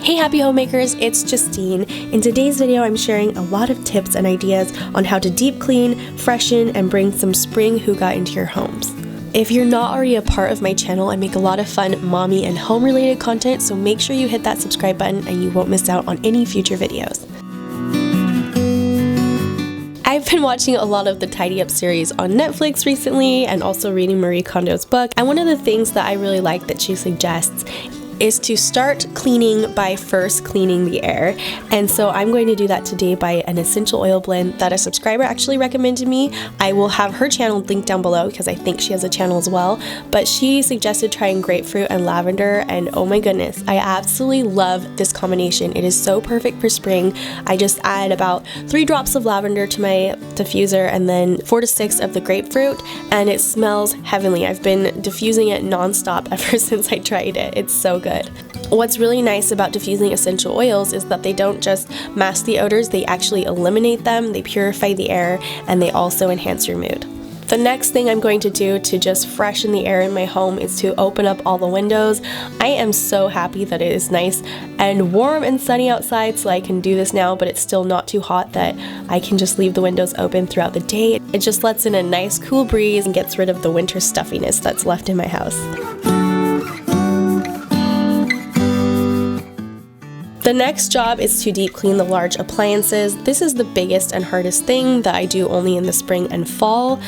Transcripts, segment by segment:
Hey happy homemakers, it's Justine. In today's video I'm sharing a lot of tips and ideas on how to deep clean, freshen, and bring some spring hygge into your homes. If you're not already a part of my channel, I make a lot of fun mommy and home related content, so make sure you hit that subscribe button and you won't miss out on any future videos. I've been watching a lot of the Tidy Up series on Netflix recently and also reading Marie Kondo's book, and one of the things that I really like that she suggests is to start cleaning by first cleaning the air. And so I'm going to do that today by an essential oil blend that a subscriber actually recommended me. I will have her channel linked down below because I think she has a channel as well, but she suggested trying grapefruit and lavender, and oh my goodness, I absolutely love this combination. It is so perfect for spring. I just add about 3 drops of lavender to my diffuser and then 4 to 6 of the grapefruit, and it smells heavenly. I've been diffusing it non-stop ever since I tried it. It's so good. What's really nice about diffusing essential oils is that they don't just mask the odors, they actually eliminate them, they purify the air, and they also enhance your mood. The next thing I'm going to do to just freshen the air in my home is to open up all the windows. I am so happy that it is nice and warm and sunny outside, so I can do this now, but it's still not too hot that I can just leave the windows open throughout the day. It just lets in a nice cool breeze and gets rid of the winter stuffiness that's left in my house. The next job is to deep clean the large appliances. This is the biggest and hardest thing that I do only in the spring and fall.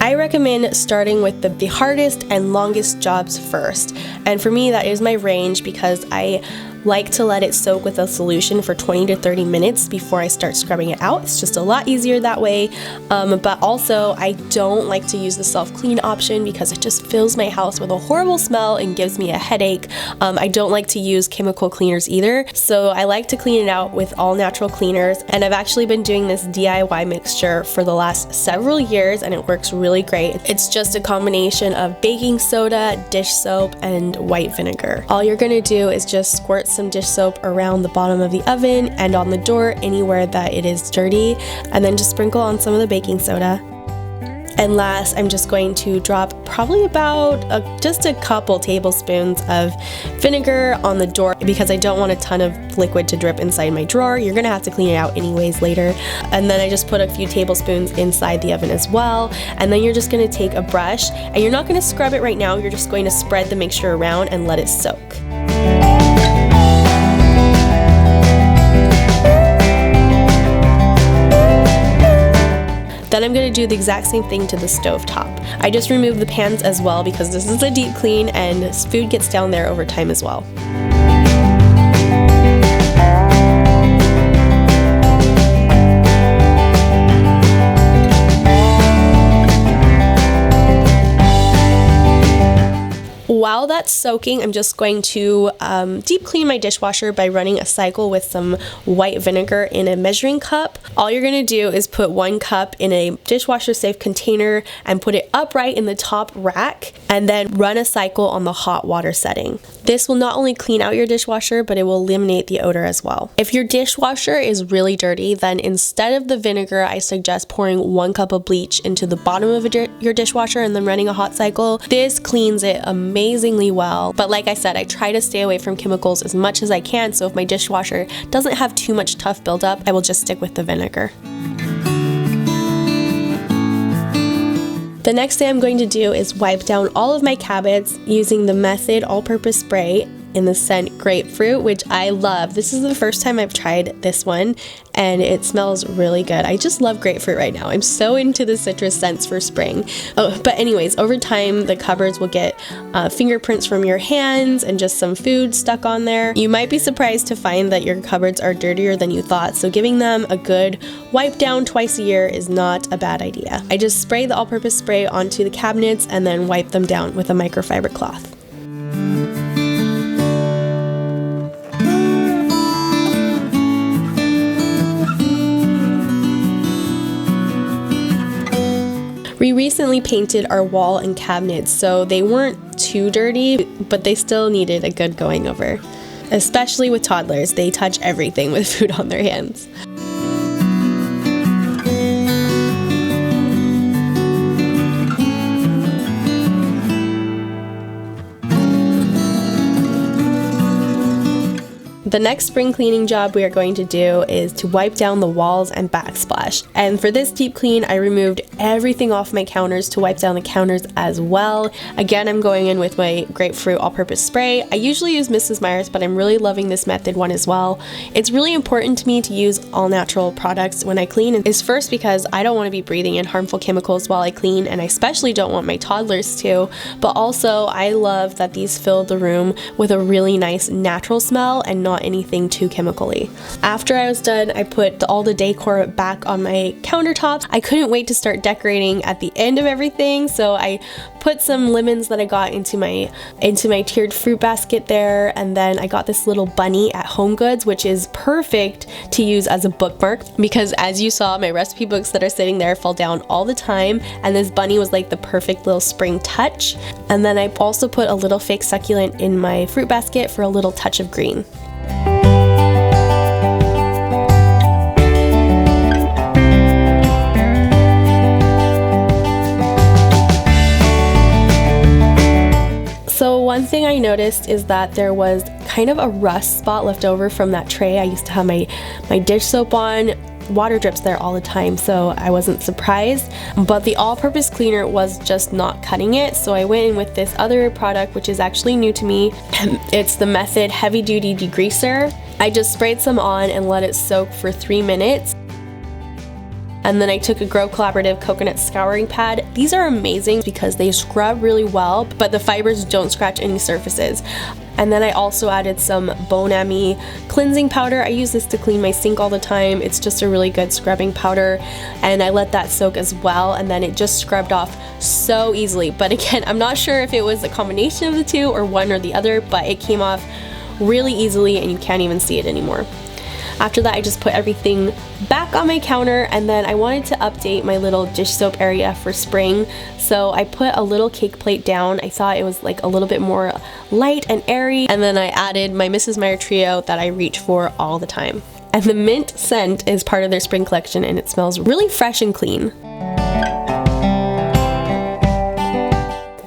I recommend starting with the hardest and longest jobs first. And for me, that is my range because I like to let it soak with a solution for 20 to 30 minutes before I start scrubbing it out. It's just a lot easier that way. But also I don't like to use the self-clean option because it just fills my house with a horrible smell and gives me a headache. I don't like to use chemical cleaners either. So I like to clean it out with all natural cleaners. And I've actually been doing this DIY mixture for the last several years and it works really great. It's just a combination of baking soda, dish soap, and white vinegar. All you're gonna do is just squirt some dish soap around the bottom of the oven and on the door anywhere that it is dirty, and then just sprinkle on some of the baking soda. And last, I'm just going to drop probably about just a couple tablespoons of vinegar on the door because I don't want a ton of liquid to drip inside my drawer. You're gonna have to clean it out anyways later. And then I just put a few tablespoons inside the oven as well. And then you're just gonna take a brush and you're not gonna scrub it right now. You're just going to spread the mixture around and let it soak. Then I'm going to do the exact same thing to the stove top. I just removed the pans as well because this is a deep clean and food gets down there over time as well. While that's soaking, I'm just going to deep clean my dishwasher by running a cycle with some white vinegar in a measuring cup. All you're going to do is put 1 cup in a dishwasher safe container and put it upright in the top rack, and then run a cycle on the hot water setting. This will not only clean out your dishwasher, but it will eliminate the odor as well. If your dishwasher is really dirty, then instead of the vinegar, I suggest pouring 1 cup of bleach into the bottom of your dishwasher and then running a hot cycle. This cleans it amazingly well, but like I said, I try to stay away from chemicals as much as I can, so if my dishwasher doesn't have too much tough buildup, I will just stick with the vinegar. The next thing I'm going to do is wipe down all of my cabinets using the Method all-purpose spray in the scent grapefruit, which I love. This is the first time I've tried this one and it smells really good. I just love grapefruit right now. I'm so into the citrus scents for spring. Oh, but anyways, over time the cupboards will get fingerprints from your hands and just some food stuck on there. You might be surprised to find that your cupboards are dirtier than you thought, so giving them a good wipe down twice a year is not a bad idea. I just spray the all-purpose spray onto the cabinets and then wipe them down with a microfiber cloth. We recently painted our wall and cabinets, so they weren't too dirty, but they still needed a good going over. Especially with toddlers, they touch everything with food on their hands. The next spring cleaning job we are going to do is to wipe down the walls and backsplash. And for this deep clean, I removed everything off my counters to wipe down the counters as well. Again, I'm going in with my grapefruit all-purpose spray. I usually use Mrs. Meyers, but I'm really loving this method one as well. It's really important to me to use all natural products when I clean. Is first because I don't want to be breathing in harmful chemicals while I clean, and I especially don't want my toddlers to, but also I love that these fill the room with a really nice natural smell and not anything too chemically. After I was done, I put all the decor back on my countertops. I couldn't wait to start decorating at the end of everything, so I put some lemons that I got into my tiered fruit basket there, and then I got this little bunny at Home Goods, which is perfect to use as a bookmark because, as you saw, my recipe books that are sitting there fall down all the time, and this bunny was like the perfect little spring touch. And then I also put a little fake succulent in my fruit basket for a little touch of green. So one thing I noticed is that there was kind of a rust spot left over from that tray. I used to have my dish soap on. Water drips there all the time, so I wasn't surprised, but the all-purpose cleaner was just not cutting it, so I went in with this other product, which is actually new to me. It's the Method Heavy Duty Degreaser. I just sprayed some on and let it soak for 3 minutes. And then I took a Grow Collaborative coconut scouring pad. These are amazing because they scrub really well, but the fibers don't scratch any surfaces. And then I also added some Bonami cleansing powder. I use this to clean my sink all the time. It's just a really good scrubbing powder, and I let that soak as well, and then it just scrubbed off so easily. But again, I'm not sure if it was a combination of the two or one or the other, but it came off really easily and you can't even see it anymore. After that, I just put everything back on my counter, and then I wanted to update my little dish soap area for spring. So I put a little cake plate down. I thought it was like a little bit more light and airy. And then I added my Mrs. Meyers trio that I reach for all the time. And the mint scent is part of their spring collection, and it smells really fresh and clean.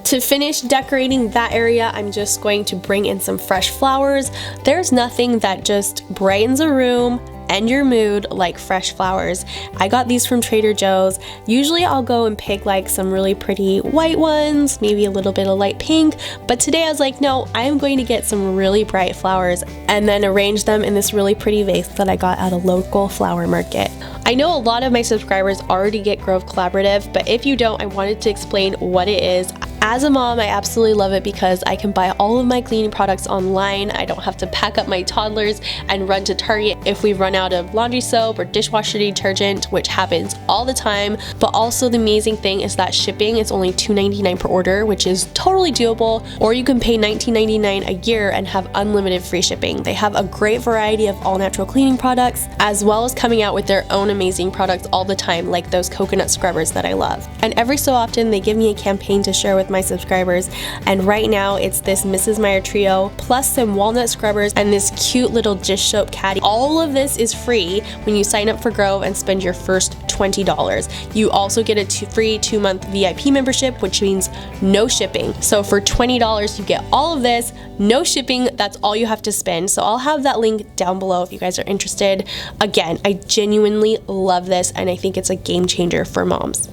To finish decorating that area, I'm just going to bring in some fresh flowers. There's nothing that just brightens a room and your mood like fresh flowers. I got these from Trader Joe's. Usually I'll go and pick like some really pretty white ones, maybe a little bit of light pink, but today I was like, no, I'm going to get some really bright flowers and then arrange them in this really pretty vase that I got at a local flower market. I know a lot of my subscribers already get Grove Collaborative, but if you don't, I wanted to explain what it is. As a mom, I absolutely love it because I can buy all of my cleaning products online. I don't have to pack up my toddlers and run to Target if we run out of laundry soap or dishwasher detergent, which happens all the time. But also the amazing thing is that shipping is only $2.99 per order, which is totally doable, or you can pay $19.99 a year and have unlimited free shipping. They have a great variety of all natural cleaning products, as well as coming out with their own amazing products all the time, like those coconut scrubbers that I love. And every so often they give me a campaign to share with my subscribers, and right now it's this Mrs. Meyers trio plus some walnut scrubbers and this cute little dish soap caddy. All of this is free when you sign up for Grove and spend your first $20. You also get a free 2-month VIP membership, which means no shipping. So for $20 you get all of this, no shipping. That's all you have to spend. So I'll have that link down below if you guys are interested. Again, I genuinely love this, and I think it's a game changer for moms.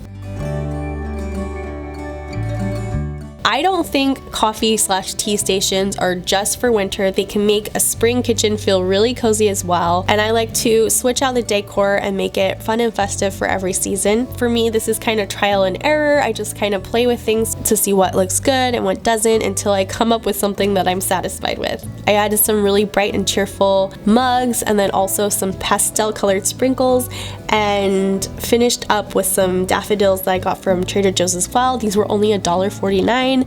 I don't think coffee/tea stations are just for winter. They can make a spring kitchen feel really cozy as well. And I like to switch out the decor and make it fun and festive for every season. For me, this is kind of trial and error. I just kind of play with things to see what looks good and what doesn't until I come up with something that I'm satisfied with. I added some really bright and cheerful mugs, and then also some pastel colored sprinkles, and finished up with some daffodils that I got from Trader Joe's as well. These were only $1.49.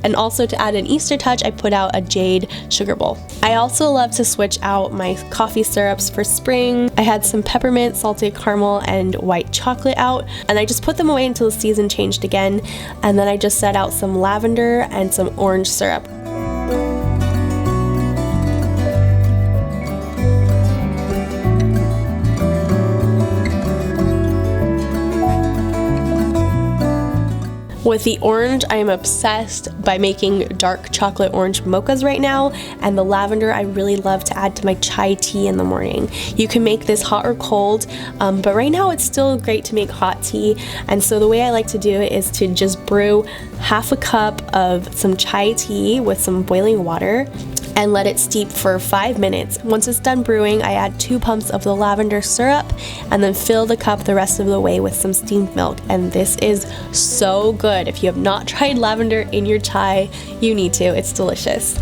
And also, to add an Easter touch, I put out a jade sugar bowl. I also love to switch out my coffee syrups for spring. I had some peppermint, salted caramel, and white chocolate out, and I just put them away until the season changed again. And then I just set out some lavender and some orange syrup. With the orange, I am obsessed by making dark chocolate orange mochas right now, and the lavender I really love to add to my chai tea in the morning. You can make this hot or cold, but right now it's still great to make hot tea, and so the way I like to do it is to just brew half a cup of some chai tea with some boiling water and let it steep for 5 minutes. Once it's done brewing, I add 2 pumps of the lavender syrup and then fill the cup the rest of the way with some steamed milk. And this is so good. If you have not tried lavender in your chai, you need to. It's delicious.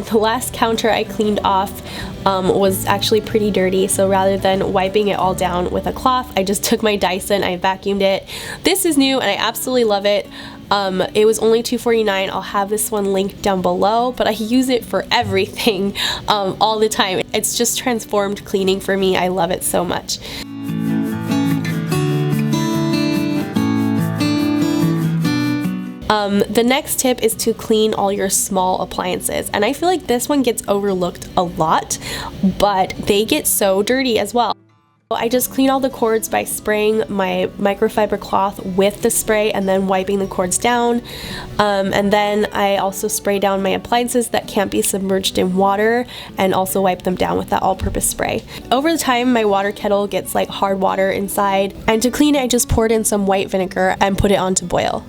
The last counter I cleaned off was actually pretty dirty, so rather than wiping it all down with a cloth, I just took my Dyson, I vacuumed it. This is new and I absolutely love it. It was only $2.49. I'll have this one linked down below, but I use it for everything all the time. It's just transformed cleaning for me. I love it so much. The next tip is to clean all your small appliances, and I feel like this one gets overlooked a lot, but they get so dirty as well. I just clean all the cords by spraying my microfiber cloth with the spray and then wiping the cords down, and then I also spray down my appliances that can't be submerged in water and also wipe them down with that all-purpose spray. Over the time, my water kettle gets like hard water inside, and to clean it I just poured in some white vinegar and put it on to boil.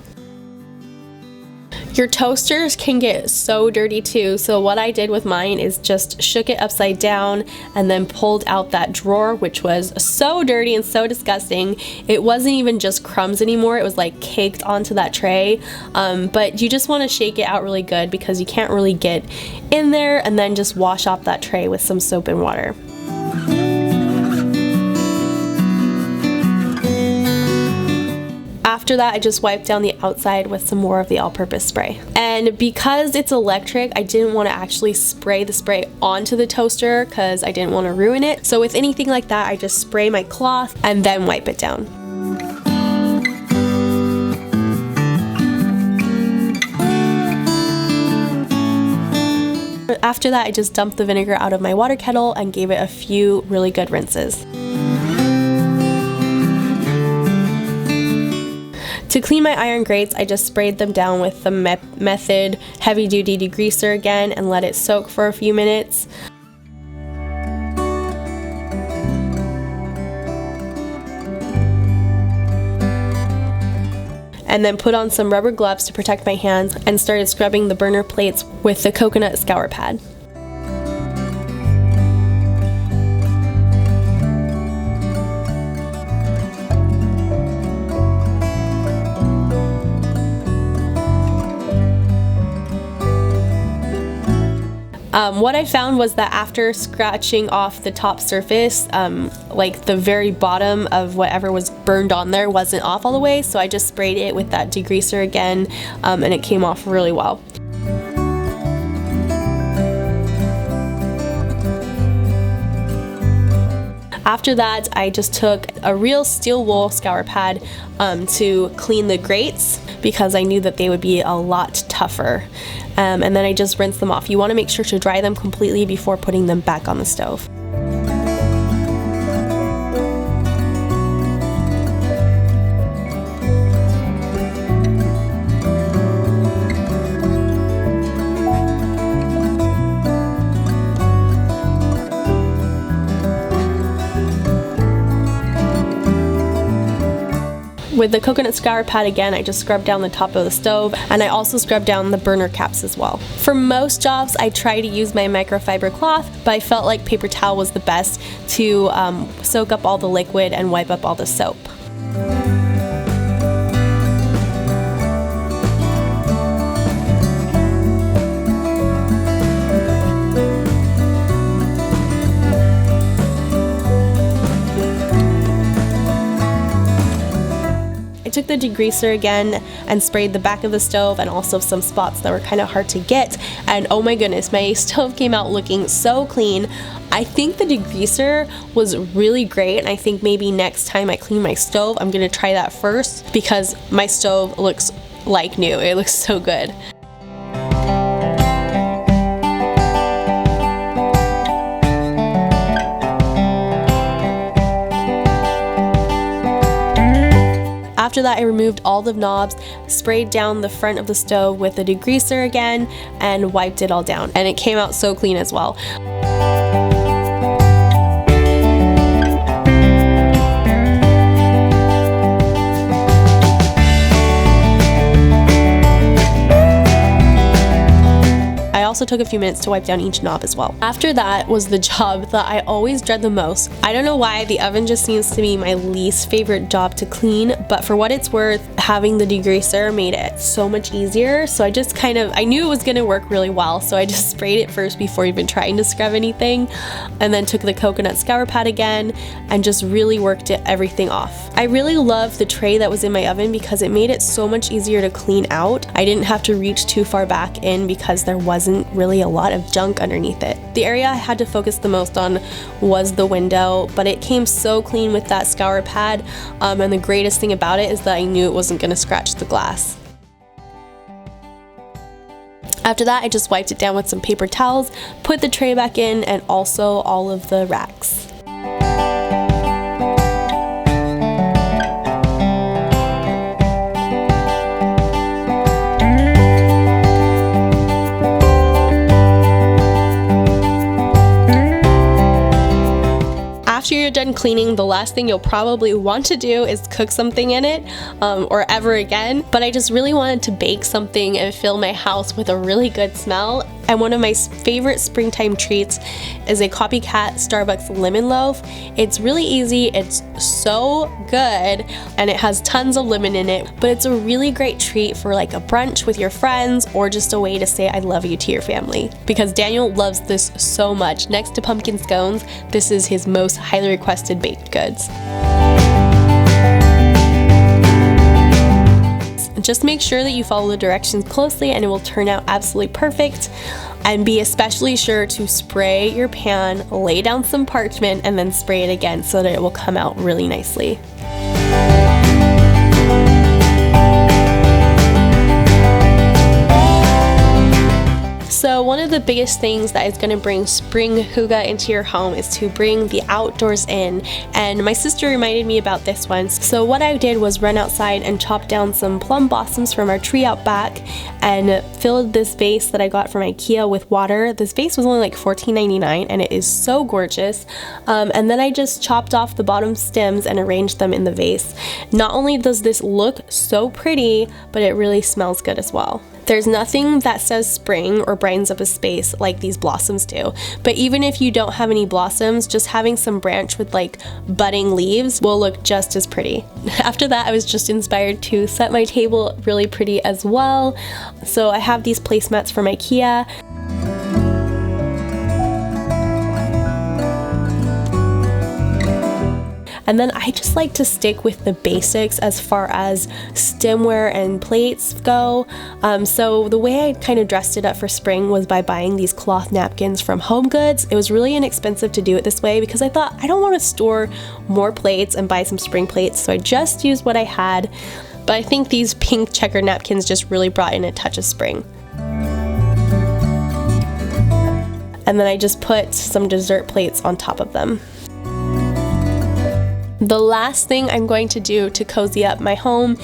Your toasters can get so dirty too, so what I did with mine is just shook it upside down and then pulled out that drawer, which was so dirty and so disgusting. It wasn't even just crumbs anymore, it was like caked onto that tray, but you just want to shake it out really good because you can't really get in there, and then just wash off that tray with some soap and water. After that, I just wiped down the outside with some more of the all-purpose spray. And because it's electric, I didn't want to actually spray the spray onto the toaster because I didn't want to ruin it. So with anything like that, I just spray my cloth and then wipe it down. After that, I just dumped the vinegar out of my water kettle and gave it a few really good rinses. To clean my iron grates, I just sprayed them down with the Method heavy duty degreaser again and let it soak for a few minutes. And then put on some rubber gloves to protect my hands and started scrubbing the burner plates with the coconut scour pad. What I found was that after scratching off the top surface, like the very bottom of whatever was burned on there wasn't off all the way, so I just sprayed it with that degreaser again, and it came off really well. After that, I just took a real steel wool scour pad to clean the grates because I knew that they would be a lot tougher. And then I just rinsed them off. You want to make sure to dry them completely before putting them back on the stove. With the coconut scour pad again, I just scrubbed down the top of the stove, and I also scrubbed down the burner caps as well. For most jobs, I try to use my microfiber cloth, but I felt like paper towel was the best to soak up all the liquid and wipe up all the soap. I took the degreaser again and sprayed the back of the stove and also some spots that were kind of hard to get, and oh my goodness, my stove came out looking so clean. I think the degreaser was really great, and I think maybe next time I clean my stove, I'm gonna try that first because my stove looks like new. It looks so good. After that, I removed all the knobs, sprayed down the front of the stove with a degreaser again, and wiped it all down. And it came out so clean as well. I also took a few minutes to wipe down each knob as well. After that was the job that I always dread the most. I don't know why, the oven just seems to be my least favorite job to clean, but for what it's worth, having the degreaser made it so much easier. So I just I knew it was gonna work really well, so I just sprayed it first before even trying to scrub anything, and then took the coconut scour pad again and just really worked everything off. I really love the tray that was in my oven because it made it so much easier to clean out. I didn't have to reach too far back in because there wasn't really a lot of junk underneath it. The area I had to focus the most on was the window, but it came so clean with that scour pad, and the greatest thing about it is that I knew it wasn't going to scratch the glass. After that, I just wiped it down with some paper towels, put the tray back in, and also all of the racks. After you're done cleaning, the last thing you'll probably want to do is cook something in it, or ever again. But I just really wanted to bake something and fill my house with a really good smell. And one of my favorite springtime treats is a copycat Starbucks lemon loaf. It's really easy, it's so good, and it has tons of lemon in it, but it's a really great treat for like a brunch with your friends or just a way to say I love you to your family. Because Daniel loves this so much. Next to pumpkin scones, this is his most highly requested baked goods. Just make sure that you follow the directions closely and it will turn out absolutely perfect. And be especially sure to spray your pan, lay down some parchment, and then spray it again so that it will come out really nicely. So one of the biggest things that is going to bring spring hygge into your home is to bring the outdoors in, and my sister reminded me about this one. So what I did was run outside and chop down some plum blossoms from our tree out back and filled this vase that I got from IKEA with water. This vase was only like $14.99 and it is so gorgeous. And then I just chopped off the bottom stems and arranged them in the vase. Not only does this look so pretty, but it really smells good as well. There's nothing that says spring or brightens up a space like these blossoms do. But even if you don't have any blossoms, just having some branch with like budding leaves will look just as pretty. After that, I was just inspired to set my table really pretty as well. So I have these placemats from IKEA. And then I just like to stick with the basics as far as stemware and plates go. So the way I kind of dressed it up for spring was by buying these cloth napkins from HomeGoods. It was really inexpensive to do it this way because I thought I don't want to store more plates and buy some spring plates, so I just used what I had. But I think these pink checker napkins just really brought in a touch of spring. And then I just put some dessert plates on top of them. The last thing I'm going to do to cozy up my home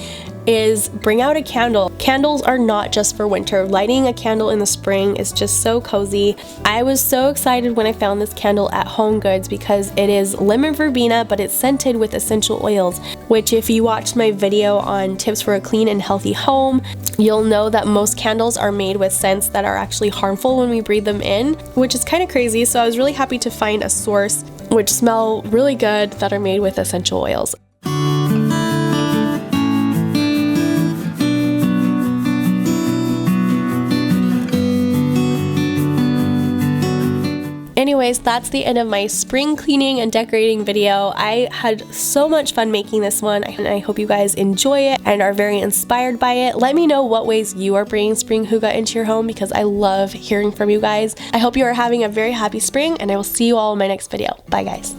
is bring out a candle. Candles are not just for winter. Lighting a candle in the spring is just so cozy. I was so excited when I found this candle at HomeGoods because it is lemon verbena, but it's scented with essential oils, which if you watched my video on tips for a clean and healthy home, you'll know that most candles are made with scents that are actually harmful when we breathe them in, which is kind of crazy. So I was really happy to find a source which smell really good that are made with essential oils. Anyways, that's the end of my spring cleaning and decorating video. I had so much fun making this one, and I hope you guys enjoy it and are very inspired by it. Let me know what ways you are bringing spring hygge into your home because I love hearing from you guys. I hope you are having a very happy spring, and I will see you all in my next video. Bye guys.